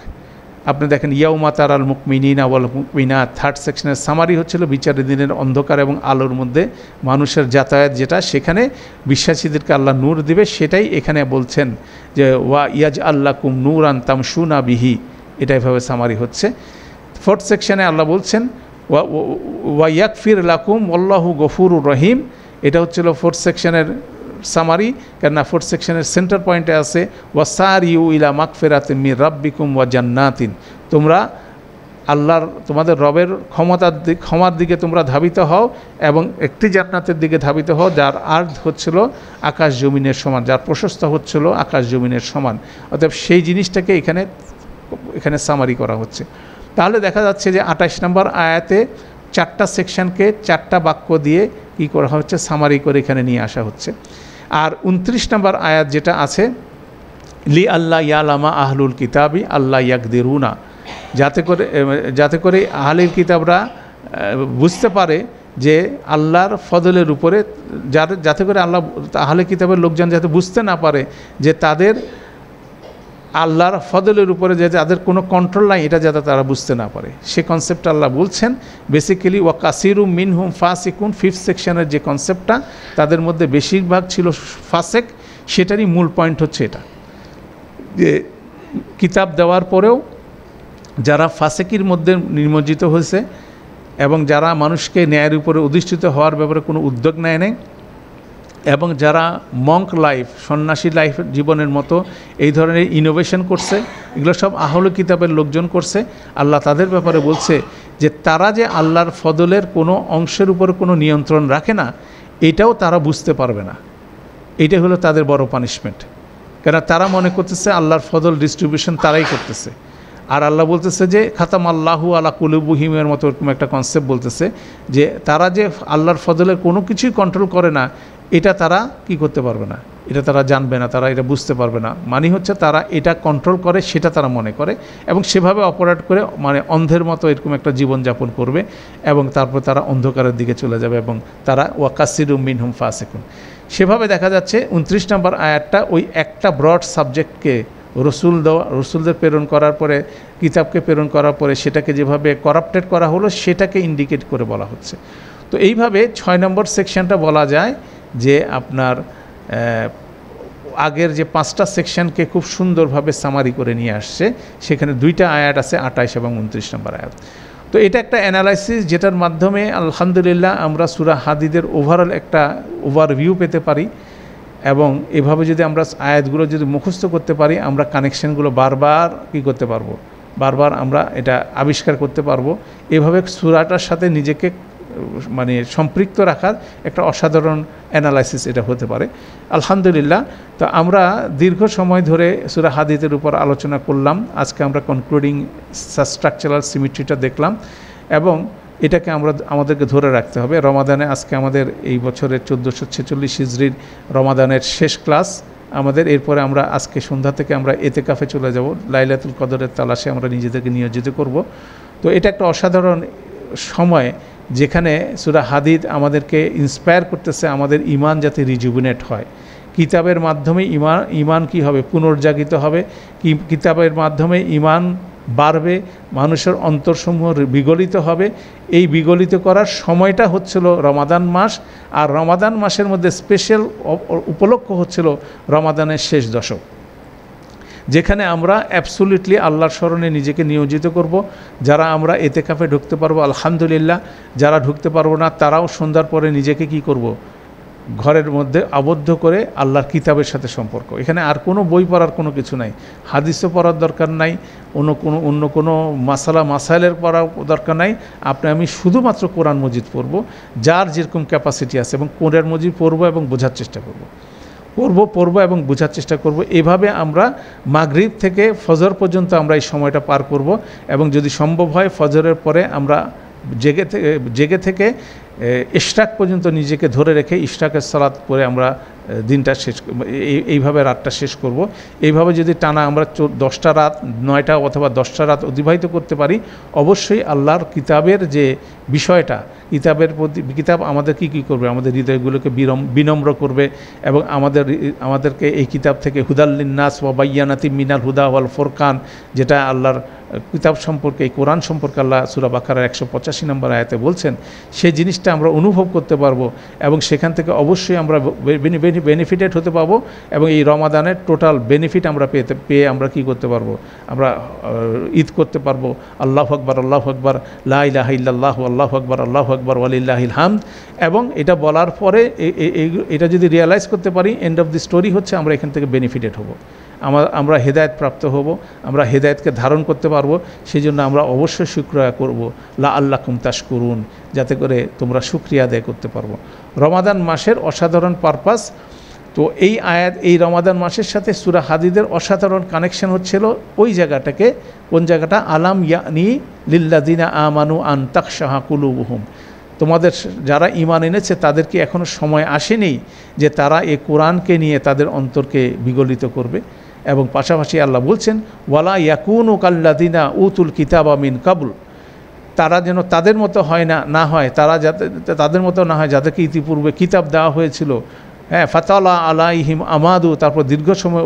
আপনি দেখেন ইয়াউমা তারাল মুকমিনিনা ওয়াল মুকমিনাত, 3rd সেকশনের সামারি হচ্ছিল বিচারের দিনের অন্ধকার এবং আলোর মধ্যে মানুষের যাতায়াত, যেটা সেখানে বিশ্বাসীদেরকে আল্লাহ নূর দিবে, সেটাই এখানে বলছেন যে ওয়া ইয়াজআল্লাকুম নূরান তামশুনা বিহি, এটাইভাবে সামারি হচ্ছে। 4th সেকশনে আল্লাহ বলছেন ওয়া ইয়াগফির লাকুম আল্লাহু গফুরুর রহিম, এটা হচ্ছিল 4th সেকশনের সামারি, কেননা ফোর্থ সেকশনের সেন্টার পয়েন্টে আছে ওয়াসারিউ ইলা মাগফিরাতিন মির রাব্বিকুম ওয়া জান্নাতিন, তোমরা আল্লাহর তোমাদের রবের ক্ষমার দিকে তোমরা ধাবিত হও এবং একটি জান্নাতের দিকে ধাবিত হও যার আর্ধ হচ্ছিল আকাশ জমিনের সমান, যার প্রশস্ত হচ্ছিল আকাশ জমিনের সমান। অতএব সেই জিনিসটাকে এখানে সামারি করা হচ্ছে। তাহলে দেখা যাচ্ছে যে 28 নম্বর আয়াতে 4টা সেকশনকে 4টা বাক্য দিয়ে কী করা হচ্ছে, সামারি করে এখানে নিয়ে আসা হচ্ছে। আর 29 নম্বর আয়াত যেটা আছে লি আল্লাহ ইয়ালামা আহলুল কিতাবি আল্লাহ ইয়াকদিরুনা, যাতে করে আহলিল কিতাবরা বুঝতে পারে যে আল্লাহর ফজলের উপরে, যাতে করে আহলে কিতাবের লোকজন যাতে বুঝতে না পারে যে তাদের আল্লাহর ফজলের উপরে যে যাদের কোনো কন্ট্রোল নাই, এটা যাতে তারা বুঝতে না পারে, সে কনসেপ্টটা আল্লাহ বলছেন। বেসিক্যালি ওয়া কাসিরুম মিনহুম ফাসিকুন, 5th সেকশনের যে কনসেপ্টটা, তাদের মধ্যে বেশিরভাগ ছিল ফাসেক, সেটারই মূল পয়েন্ট হচ্ছে এটা যে কিতাব দেওয়ার পরেও যারা ফাসেকির মধ্যে নিমজ্জিত হয়েছে এবং যারা মানুষকে ন্যায়ের উপরে অধিষ্ঠিত হওয়ার ব্যাপারে কোনো উদ্যোগ নেয় নাই, এবং যারা মঙ্ক লাইফ, সন্ন্যাসী লাইফ জীবনের মতো এই ধরনের ইনোভেশন করছে, এগুলো সব আহলে কিতাবের লোকজন করছে। আল্লাহ তাদের ব্যাপারে বলছে যে তারা যে আল্লাহর ফজলের কোনো অংশের উপর কোনো নিয়ন্ত্রণ রাখে না, এটাও তারা বুঝতে পারবে না। এইটা হলো তাদের বড় পানিশমেন্ট, কেন তারা মনে করতেছে আল্লাহর ফজল ডিস্ট্রিবিউশন তারাই করতেছে। আর আল্লাহ বলতেছে যে খাতাম আল্লাহু আলা কুলুবিহিমের মতো এরকম একটা কনসেপ্ট বলতেছে যে তারা যে আল্লাহর ফজলের কোনো কিছুই কন্ট্রোল করে না, এটা তারা কি করতে পারবে না, এটা তারা জানবে না, তারা এটা বুঝতে পারবে না। মানে হচ্ছে তারা এটা কন্ট্রোল করে সেটা তারা মনে করে এবং সেভাবে অপারেট করে, মানে অন্ধের মতো এরকম একটা জীবনযাপন করবে এবং তারপর তারা অন্ধকারের দিকে চলে যাবে এবং তারা ওয়াকাসিরুম মিনহুম ফাসিকুন। সেভাবে দেখা যাচ্ছে 29 নম্বর আয়াতটা ওই একটা ব্রড সাবজেক্টকে রসুলদের প্রেরণ করার পরে, কিতাবকে প্রেরণ করার পরে সেটাকে যেভাবে করাপ্টেড করা হলো সেটাকে ইন্ডিকেট করে বলা হচ্ছে। তো এইভাবে 6 নম্বর সেকশনটা বলা যায় যে আপনার আগের যে 5টা সেকশনকে খুব সুন্দরভাবে সামারি করে নিয়ে আসছে। সেখানে 2টা আয়াত আছে, 28 এবং 29 নম্বর আয়াত। তো এটা একটা অ্যানালাইসিস যেটার মাধ্যমে আলহামদুলিল্লাহ আমরা সূরা হাদিদের ওভারঅল একটা ওভারভিউ পেতে পারি এবং এভাবে যদি আমরা আয়াতগুলো যদি মুখস্থ করতে পারি, আমরা কানেকশনগুলো বারবার কী করতে পারবো, বারবার আমরা এটা আবিষ্কার করতে পারবো। এভাবে সূরাটার সাথে নিজেকে মানে সম্পৃক্ত রাখার একটা অসাধারণ অ্যানালাইসিস এটা হতে পারে আলহামদুলিল্লাহ। তো আমরা দীর্ঘ সময় ধরে সূরা হাদিদের উপর আলোচনা করলাম। আজকে আমরা কনক্লুডিং স্ট্রাকচারাল সিমেট্রিটা দেখলাম এবং এটাকে আমাদেরকে ধরে রাখতে হবে। রমাদানে আজকে আমাদের এই বছরের 1446 হিজরির রমাদানের শেষ ক্লাস আমাদের। এরপরে আমরা আজকে সন্ধ্যা থেকে আমরা এতেকাফে চলে যাব, লাইলাতুল কদরের তালাশে আমরা নিজেদেরকে নিয়োজিত করব। তো এটা একটা অসাধারণ সময় যেখানে সূরা হাদিদ আমাদেরকে ইন্সপায়ার করতেছে আমাদের ঈমান যাতে রিজুভিনেট হয়। কিতাবের মাধ্যমে ঈমান কি হবে, পুনর্জাগিত হবে। কিতাবের মাধ্যমে ঈমান বাড়বে, মানুষের অন্তরসমূহ বিগলিত হবে। এই বিগলিত করার সময়টা হচ্ছিল রমাদান মাস, আর রমাদান মাসের মধ্যে স্পেশাল উপলক্ষ হচ্ছিল রমাদানের শেষ দশক, যেখানে আমরা অ্যাবসোলিউটলি আল্লাহর স্মরণে নিজেকে নিয়োজিত করব। যারা আমরা এতেকাফে ঢুকতে পারবো আলহামদুলিল্লাহ, যারা ঢুকতে পারবো না তারাও সন্ধ্যার পরে নিজেকে কি করব, ঘরের মধ্যে আবদ্ধ করে আল্লাহর কিতাবের সাথে সম্পর্ক। এখানে আর কোনো বই পড়ার কোনো কিছু নাই, হাদিসও পড়ার দরকার নাই, অন্য কোনো মাসাইলের পড়ার দরকার নাই। আমি শুধুমাত্র কোরআন মজিদ পড়ব, যার যেরকম ক্যাপাসিটি আছে, এবং কোরআন মজিদ পড়ব এবং বোঝার চেষ্টা করব এবং বোঝার চেষ্টা করব। এভাবে আমরা মাগরিব থেকে ফজর পর্যন্ত আমরা এই সময়টা পার করব এবং যদি সম্ভব হয় ফজরের পরে আমরা জেগে থেকে ইশরাক পর্যন্ত নিজেকে ধরে রেখে ইশরাকের সালাত পরে আমরা দিনটা এইভাবে রাতটা শেষ করব। এইভাবে যদি টানা আমরা 10টা রাত, 9টা অথবা 10টা রাত অতিবাহিত করতে পারি, অবশ্যই আল্লাহর কিতাবের যে বিষয়টা, কিতাব আমাদের কী করবে, আমাদের হৃদয়গুলোকে বিনম্র করবে এবং আমাদেরকে এই কিতাব থেকে হুদাল্লিন নাস ওয়া বাইয়ানাতিম মিনাল হুদা ওয়াল ফুরকান, যেটা আল্লাহর কিতাব সম্পর্কে, এই কোরআন সম্পর্কে আল্লাহ সূরা বাকারার 185 নম্বর আয়াতে বলছেন, সেই জিনিসটা আমরা অনুভব করতে পারবো এবং সেখান থেকে অবশ্যই আমরা বেনিফিটেড হতে পারবো এবং এই রমাদানের টোটাল বেনিফিট আমরা পেয়ে আমরা কী করতে পারবো, আমরা ঈদ করতে পারবো। আল্লাহু আকবার, আল্লাহু আকবার, লা ইলাহা ইল্লাল্লাহু, আল্লাহু আকবার, আল্লাহু আকবার, ওয়ালিল্লাহিল হামদ। এবং এটা বলার পরে এটা যদি রিয়েলাইজ করতে পারি, এন্ড অফ দি স্টোরি হচ্ছে আমরা এখান থেকে বেনিফিটেড হব, আমরা হেদায়েত প্রাপ্ত হব, আমরা হেদায়েতকে ধারণ করতে পারবো। সেই জন্য আমরা অবশ্যই শুকরিয়া করব, লা আল্লাকুম তাশকুরুন, যাতে করে তোমরা শুকরিয়া আদায় করতে পারবো। রমাদান মাসের অসাধারণ পারপাস, তো এই আয়াত এই রমাদান মাসের সাথে সূরা হাদীদের অসাধারণ কানেকশন হচ্ছিল ওই জায়গাটাকে, কোন জায়গাটা, আলাম ইয়ানি লিল্লাযিনা আমানু আন তাখশাহা কুলুবুহুম, তোমাদের যারা ঈমান এনেছে তাদের কি এখনও সময় আসেনি যে তারা এই কোরআনকে নিয়ে তাদের অন্তরকে বিগলিত করবে। এবং পাশাপাশি আল্লাহ বলছেন, ওয়ালা ইয়াকুনু কাল্লাযিনা উতুল কিতাবা মিন কাবল, তারা যেন তাদের মতো না হয়, তারা যাতে তাদের মতো না হয় যাদেরকে ইতিপূর্বে কিতাব দেওয়া হয়েছিল, হ্যাঁ, ফাতালা আলাইহিম আমাদু, তারপর দীর্ঘ সময়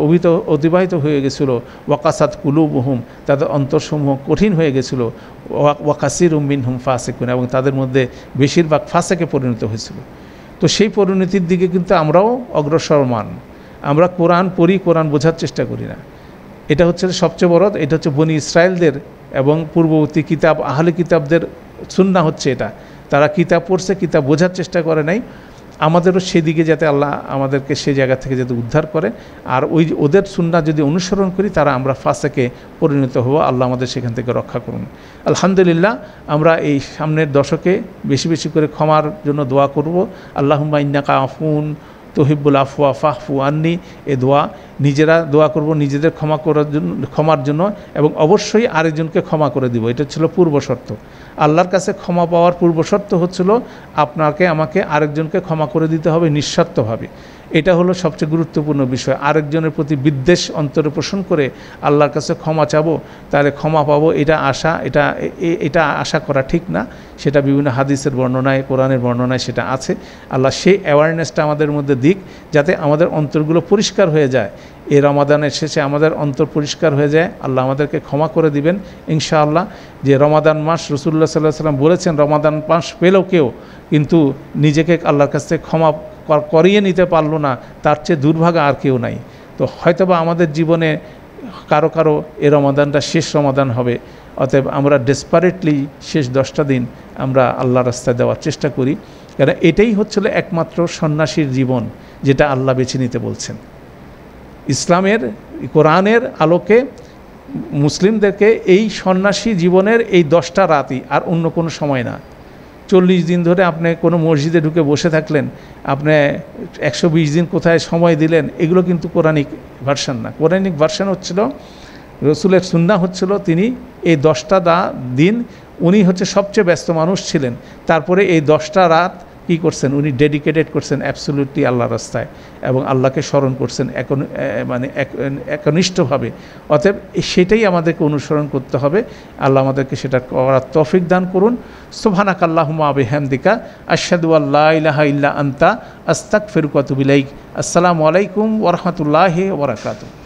অতিবাহিত হয়ে গেছিল, ওয়াকাসাত কুলুবুহুম, তাদের অন্তরসমূহ কঠিন হয়ে গেছিল, ওয়াকাসিরুম মিনহুম ফাসিকুন, এবং তাদের মধ্যে বেশিরভাগ ফাসেকে পরিণত হয়েছিল। তো সেই পরিণতির দিকে কিন্তু আমরাও অগ্রসরমান। আমরা কোরআন পড়ি, কোরআন বোঝার চেষ্টা করি না। এটা হচ্ছে সবচেয়ে বড়, এটা হচ্ছে বনি ইসরায়েলদের এবং পূর্ববর্তী কিতাব আহলে কিতাবদের সুন্নাহ হচ্ছে এটা, তারা কিতাব পড়ছে, কিতাব বোঝার চেষ্টা করে নাই। আমাদেরও সেদিকে যাতে আল্লাহ আমাদেরকে সেই জায়গা থেকে যাতে উদ্ধার করে, আর ওদের সুন্নাহ যদি অনুসরণ করি তারা আমরা ফাসেকে পরিণত হব, আল্লাহ আমাদের সেখান থেকে রক্ষা করুন। আলহামদুলিল্লাহ, আমরা এই সামনের দশকে বেশি বেশি করে ক্ষমার জন্য দোয়া করব। আল্লাহুম্মা ইন্নাকা আফুন তুহিব্বুল আফওয়া ফাফু আন্নি, এ দোয়া নিজেরা দোয়া করব নিজেদের ক্ষমার জন্য, এবং অবশ্যই আরেকজনকে ক্ষমা করে দিব। এটা ছিল পূর্ব শর্ত। আল্লাহর কাছে ক্ষমা পাওয়ার পূর্ব শর্ত হচ্ছিল আপনাকে আমাকে আরেকজনকে ক্ষমা করে দিতে হবে নিঃস্বার্থভাবে। এটা হলো সবচেয়ে গুরুত্বপূর্ণ বিষয়। আরেকজনের প্রতি বিদ্বেষ অন্তরে পোষণ করে আল্লাহর কাছে ক্ষমা চাবো, তাহলে ক্ষমা পাবো, এটা আশা করা ঠিক না। সেটা বিভিন্ন হাদিসের বর্ণনায়, কোরআনের বর্ণনায় সেটা আছে। আল্লাহ সেই অ্যাওয়ারনেসটা আমাদের মধ্যে দিক, যাতে আমাদের অন্তরগুলো পরিষ্কার হয়ে যায়। এই রমাদানের শেষে আমাদের অন্তর পরিষ্কার হয়ে যায়, আল্লাহ আমাদেরকে ক্ষমা করে দিবেন ইনশাআল্লাহ। যে রমাদান মাস, রাসূলুল্লাহ সাল্লাল্লাহু আলাইহি ওয়াসাল্লাম বলেছেন, রমাদান মাস পেলেও কেউ কিন্তু নিজেকে আল্লাহর কাছ থেকে ক্ষমা করিয়ে নিতে পারলো না, তার চেয়ে দুর্ভাগা আর কেউ নাই। তো হয়তোবা আমাদের জীবনে কারো কারো এ রমাদানটা শেষ রমাদান হবে। অতএব আমরা ডেসপারেটলি শেষ 10টা দিন আমরা আল্লাহর রাস্তায় দেওয়ার চেষ্টা করি, কারণ এটাই হচ্ছিল একমাত্র সন্ন্যাসীর জীবন, যেটা আল্লাহ বেছে নিতে বলছেন। ইসলামের, কোরআনের আলোকে মুসলিমদেরকে এই সন্ন্যাসী জীবনের এই 10টা রাতই, আর অন্য কোনো সময় না। 40 দিন ধরে আপনি কোনো মসজিদে ঢুকে বসে থাকলেন, আপনি 120 দিন কোথায় সময় দিলেন, এগুলো কিন্তু কোরআনিক ভার্সান না। কোরআনিক ভার্সান হচ্ছিল, রসুলের সুন্নাহ হচ্ছিল, তিনি এই 10টা দিন উনি হচ্ছে সবচেয়ে ব্যস্ত মানুষ ছিলেন, তারপরে এই 10টা রাত কী করছেন, উনি ডেডিকেটেড করছেন অ্যাবসলিউটলি আল্লাহর রাস্তায়, এবং আল্লাহকে স্মরণ করছেন একনিষ্ঠভাবে। অতএব সেটাই আমাদেরকে অনুসরণ করতে হবে। আল্লাহ আমাদেরকে সেটা করার তৌফিক দান করুন। সুবহানাকা আল্লাহুম্মা বিহামদিকা আশহাদু আল্লা ইলাহা ইল্লা আনতা আস্তাগফিরুকা ওয়া আতুবু ইলাইক। আসসালামু আলাইকুম ওয়া রাহমাতুল্লাহি ওয়া বারাকাতুহু।